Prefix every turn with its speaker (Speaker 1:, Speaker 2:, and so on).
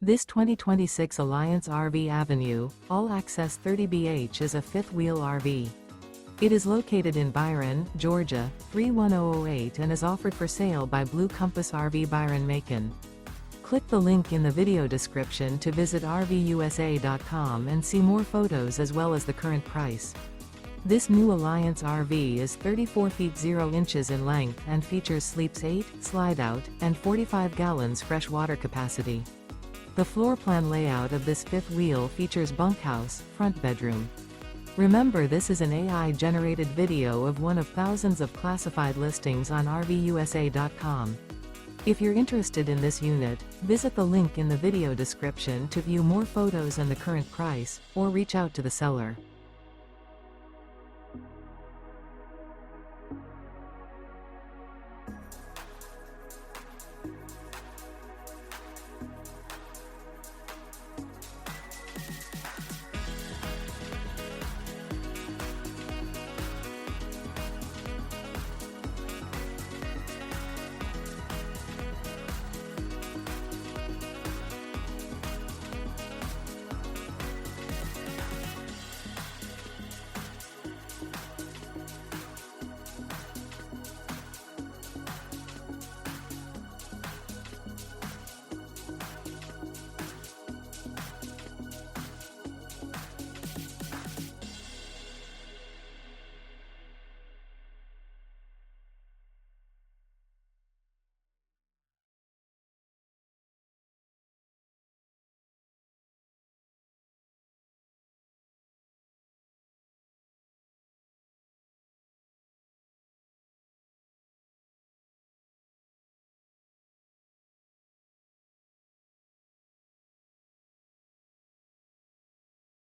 Speaker 1: This 2026 Alliance RV Avenue, all-access 30BH is a fifth-wheel RV. It is located in Byron, Georgia, 31008 and is offered for sale by Blue Compass RV Byron-Macon. Click the link in the video description to visit RVUSA.com and see more photos as well as the current price. This new Alliance RV is 34 feet 0 inches in length and features sleeps 8, slide-out, and 45 gallons fresh water capacity. The floor plan layout of this fifth wheel features bunkhouse, front bedroom. Remember, this is an AI-generated video of one of thousands of classified listings on RVUSA.com. If you're interested in this unit, visit the link in the video description to view more photos and the current price, or reach out to the seller.